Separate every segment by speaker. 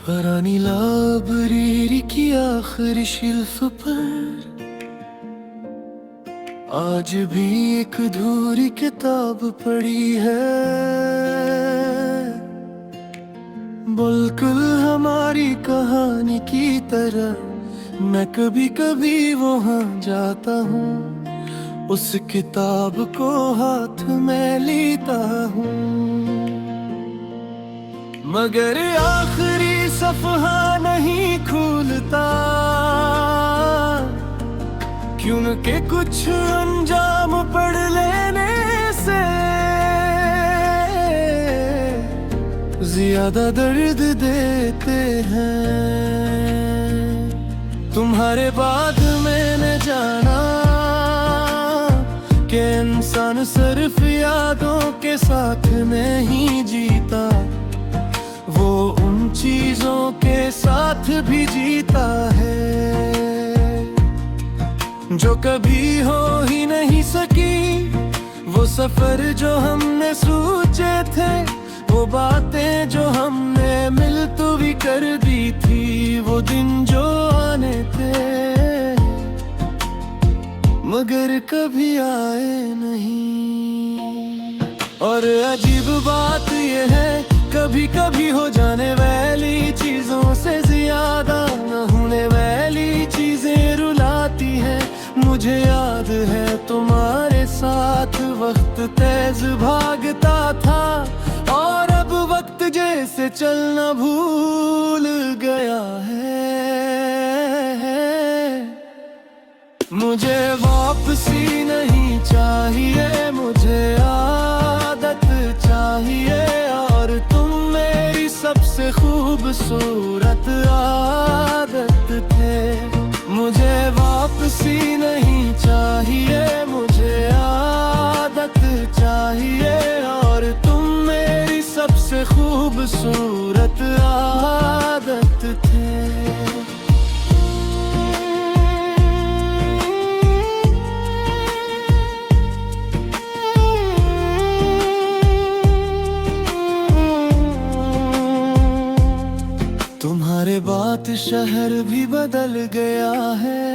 Speaker 1: पुरानी लाइब्रेरी की आखिरी शेल्फ पर आज भी एक अधूरी किताब पड़ी है। बिल्कुल हमारी कहानी की तरह मैं कभी कभी वहाँ जाता हूँ, उस किताब को हाथ में लेता हूँ, मगर आखिरी सफ़हा नहीं खुलता, क्योंकि कुछ अंजाम पढ़ लेने से ज्यादा दर्द देते हैं। तुम्हारे बाद मैंने जाना कि इंसान सिर्फ यादों के साथ नहीं जीता, वो उन चीजों के साथ भी जीता है जो कभी हो ही नहीं सकी। वो सफर जो हमने सोचे थे, वो बातें जो हमने मिल तो भी कर दी थी, वो दिन जो आने थे मगर कभी आए नहीं। और अजीब बात ये है, कभी कभी हो जाने वाली चीजों से ज्यादा न होने वाली चीजें रुलाती हैं। मुझे याद है तुम्हारे साथ वक्त तेज भागता था, और अब वक्त जैसे चलना भूल गया है। मुझे वापसी नहीं चाहिए, मुझे आदत चाहिए, और तुम मेरी सबसे खूबसूरत आदत थे। मुझे वापसी नहीं चाहिए, मुझे आदत चाहिए, और तुम मेरी सबसे खूबसूरत आदत थे। तुम्हारे बात शहर भी बदल गया है,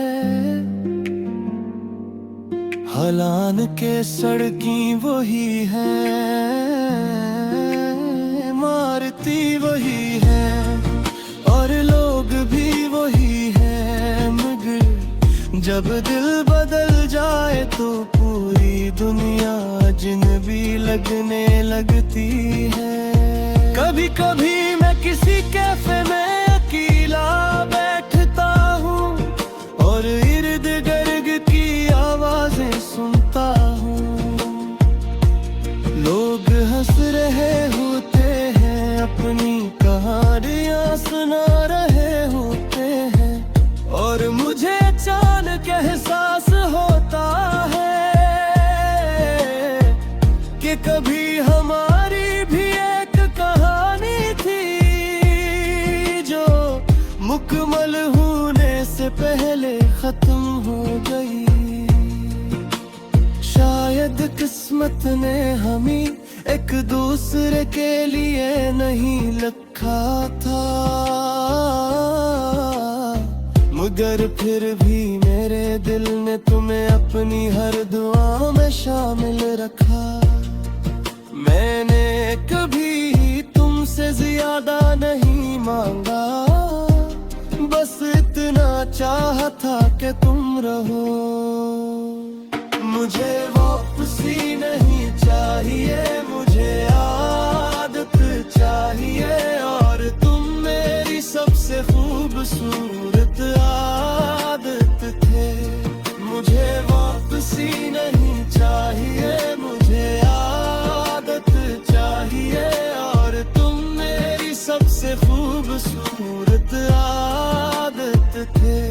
Speaker 1: हलान के सड़की वही है, मारती वही है, और लोग भी वही है, मगर जब दिल बदल जाए तो पूरी दुनिया अजनबी लगने लगती है। कभी कभी मैं किसी कैफे में अकेला बैठता हूँ और इर्द गिर्द की आवाजें सुनता हूँ। लोग हंस रहे होते हैं, अपनी कहानियाँ सुना रहे होते हैं, और मुझे अचानक एहसास होता है कि कभी हमारी भी एक कहानी थी जो मुकम्मल होने से पहले खत्म हो गई। शायद किस्मत ने हमें एक दूसरे के लिए नहीं लिखा था, मगर फिर भी मेरे दिल ने तुम्हें अपनी हर दुआ में शामिल रखा। मैंने कभी तुमसे ज्यादा नहीं मांगा, बस इतना चाहा था कि तुम रहो। मुझे वापसी नहीं चाहिए, मुझे आदत चाहिए, और तुम मेरी सबसे खूबसूरत आदत थे। मुझे वापसी नहीं चाहिए, मुझे आदत चाहिए, और तुम मेरी सबसे खूबसूरत आदत थे।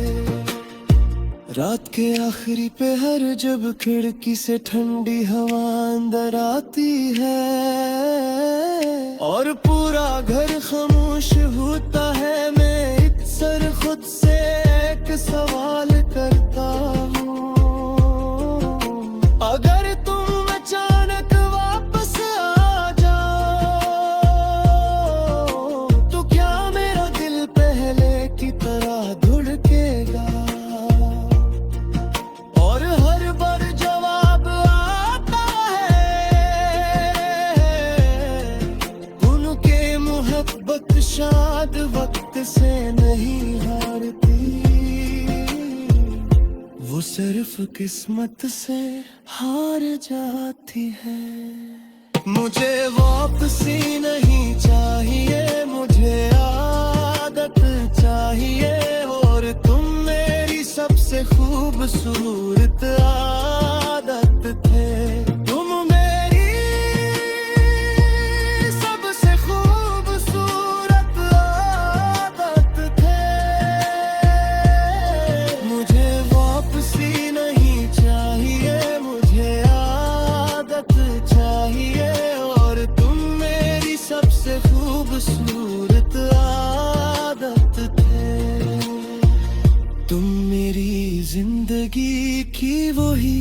Speaker 1: रात के आखिरी पहर जब खिड़की से ठंडी हवा अंदर आती है और पूरा घर खामोश होता है, मैं अक्सर खुद से एक सवाल करता हूँ, अगर तुम अचानक वापस आ जाओ तो क्या मेरा दिल सिर्फ किस्मत से हार जाती है। मुझे वापसी नहीं चाहिए, मुझे आदत चाहिए, और तुम मेरी सबसे खूबसूरत आदत थे। तुम मेरी सबसे खूबसूरत आदत थे। मुझे वापसी नहीं चाहिए, मुझे आदत चाहिए, और तुम मेरी सबसे खूबसूरत आदत थे। तुम मेरी जिंदगी की वही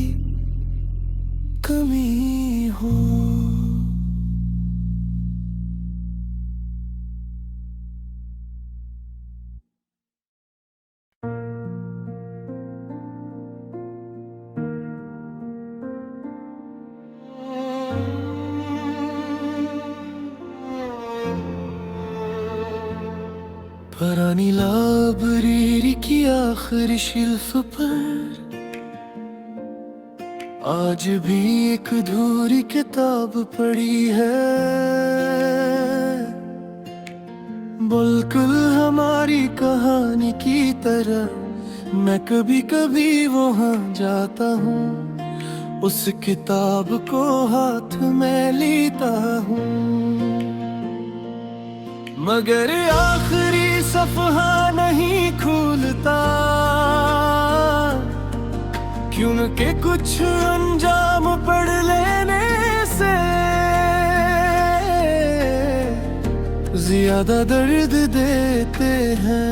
Speaker 1: कमी हो। पुरानी लाइब्रेरी की आखिरी शेल्फ पर आज भी एक अधूरी किताब पड़ी है। बिल्कुल हमारी कहानी की तरह मैं कभी कभी वहाँ जाता हूँ, उस किताब को हाथ में लेता हूँ, मगर आखिरी सफ़हा नहीं खुलता, क्योंकि कुछ अंजाम पढ़ लेने से ज्यादा दर्द देते हैं।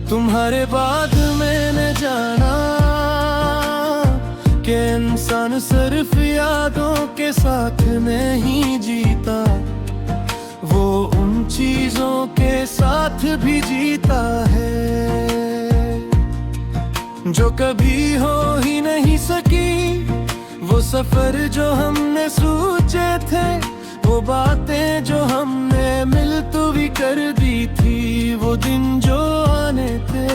Speaker 1: तुम्हारे बाद मैंने जाना कि इंसान सिर्फ यादों के साथ नहीं जीता, वो उन चीजों के साथ भी जीता है जो कभी हो ही नहीं सकी। वो सफर जो हमने सोचे थे, वो बातें जो हमने मिल तो भी कर दी थी, वो दिन जो आने थे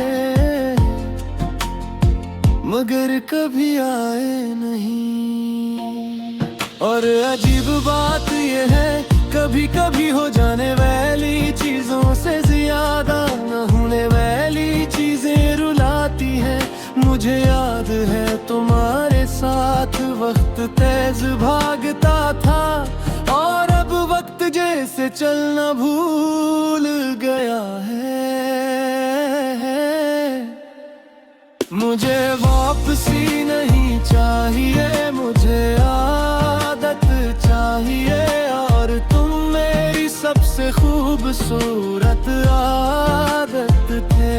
Speaker 1: मगर कभी आए नहीं। और अजीब बात ये है, कभी कभी हो जाने वाली चीजों से ज्यादा न होने वाली चीजें रुलाती है। मुझे याद है तुम्हारे साथ वक्त तेज भागता था, और अब वक्त जैसे चलना भूल गया है। मुझे वापसी नहीं चाहिए, मुझे आदत चाहिए, और तुम मेरी सबसे खूबसूरत आदत थे।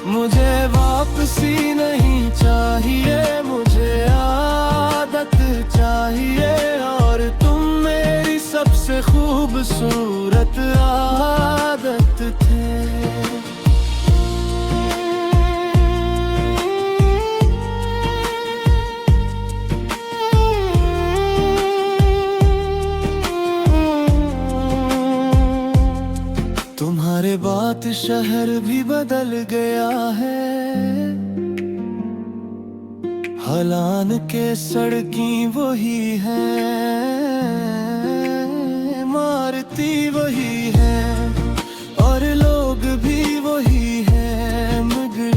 Speaker 1: मुझे वापसी नहीं चाहिए, मुझे आदत चाहिए, और तुम मेरी सबसे खूबसूरत आदत थे। तुम्हारे बात शहर भी बदल गया है, हलान के सड़की वही है, मारती वही है, और लोग भी वही है, मगर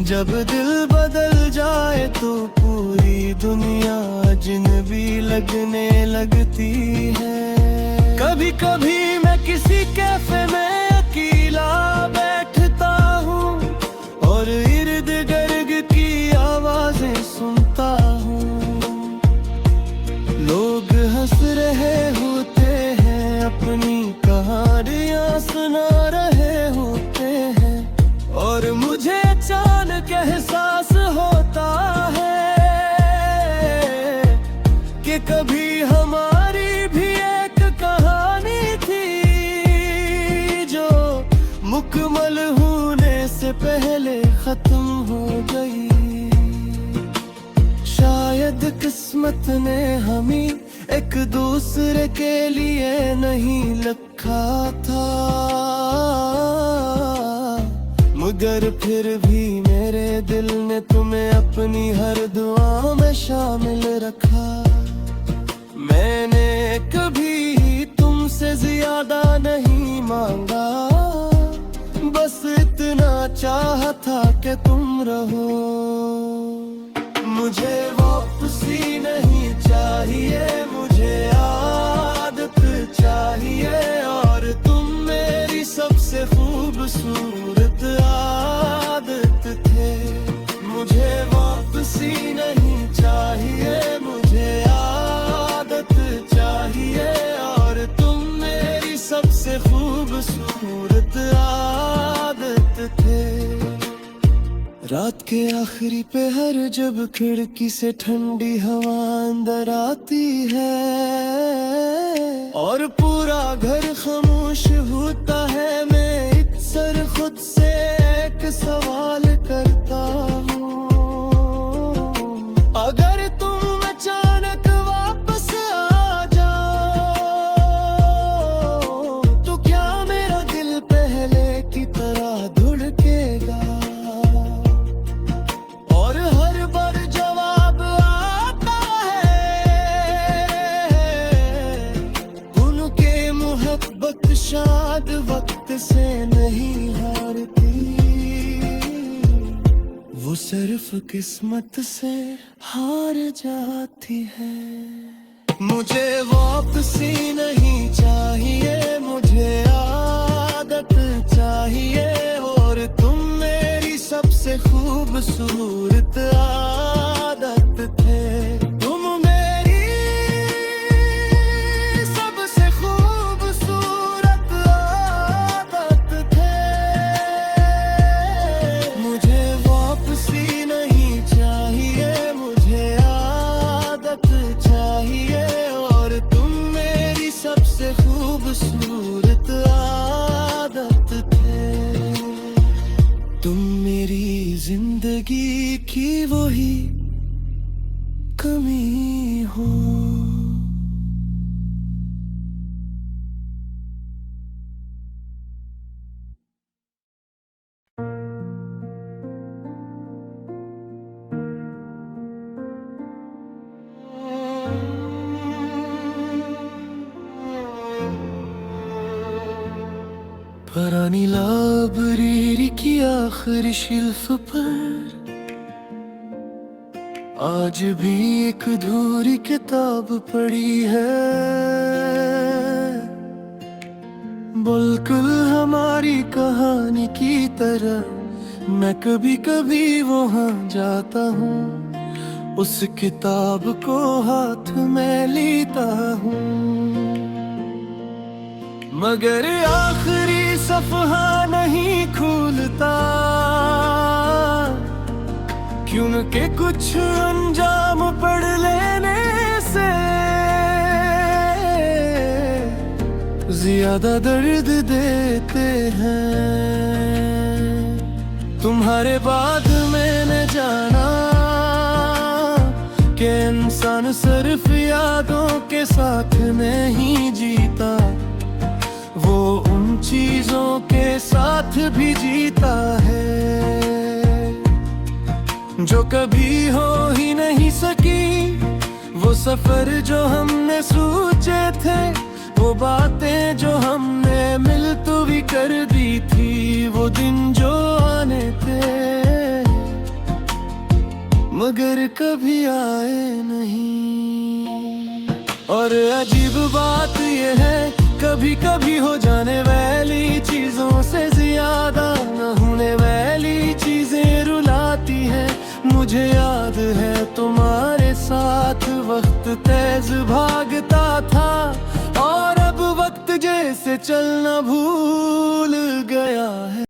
Speaker 1: जब दिल बदल जाए तो पूरी दुनिया अजनबी लगने लगती है। कभी कभी मैं किसी कैफे में अकेला बैठता हूँ, और इर्द गिर्द की आवाजें सुनता हूँ। लोग हंस रहे होते हैं, अपनी कहानियाँ सुना रहे होते हैं, और मुझे अचानक एहसास होता है कि कभी हमारी भी एक कहानी थी जो मुकम्मल होने से पहले खत्म हो गई। शायद किस्मत ने हमें एक दूसरे के लिए नहीं लिखा था, मगर फिर भी मेरे दिल ने तुम्हें अपनी हर दुआ में शामिल रखा। मैंने कभी तुमसे ज्यादा नहीं मांगा, बस इतना चाहा था कि तुम रहो। मुझे वापसी नहीं चाहिए, मुझे आदत चाहिए, और तुम मेरी सबसे खूबसूरत आदत थे। मुझे वापसी नहीं चाहिए, मुझे आदत चाहिए, और तुम मेरी सबसे खूबसूरत आदत थे। रात के आखिरी पहर जब खिड़की से ठंडी हवा अंदर आती है और पूरा घर खामोश होता है, मैं अक्सर खुद से एक सवाल करता हूँ, अगर तुम अचानक वापस आ जाओ तो क्या मेरा दिल पहले की तरह धड़केगा? और हर बार जवाब आता है, उनके मोहब्बत शायद वक्त से नहीं हारती, वो सिर्फ किस्मत से हार जाती है। मुझे वापसी नहीं चाहिए, मुझे आदत चाहिए, और तुम मेरी सबसे खूबसूरत आदत थे। तुम मेरी सबसे खूबसूरत आदत थे। मुझे वापसी नहीं चाहिए, मुझे आदत चाहिए, और तुम मेरी सबसे खूबसूरत आदत थे। तुम मेरी जिंदगी की वही कमी हो। पुरानी लाइब्रेरी की आखिरी शेल्फ पर आज भी एक अधूरी किताब पड़ी है, बिल्कुल हमारी कहानी की तरह। मैं कभी कभी वहाँ जाता हूँ, उस किताब को हाथ में लेता हूँ, मगर आखिरी सफ़हा नहीं खुलता, क्योंकि कुछ अंजाम पढ़ लेने से ज्यादा दर्द देते हैं। तुम्हारे बाद मैंने जाना कि इंसान सिर्फ यादों के साथ नहीं जीता, वो उन चीजों के साथ भी जीता है जो कभी हो ही नहीं सकी। वो सफर जो हमने सोचे थे, वो बातें जो हमने मिल तो भी कर दी थी, वो दिन जो आने थे मगर कभी आए नहीं। और अजीब बात ये है, कभी कभी हो जाने वाली चीजों से ज्यादा न होने वाली चीजें रुलाती है। मुझे याद है तुम्हारे साथ वक्त तेज भागता था, और अब वक्त जैसे चलना भूल गया है।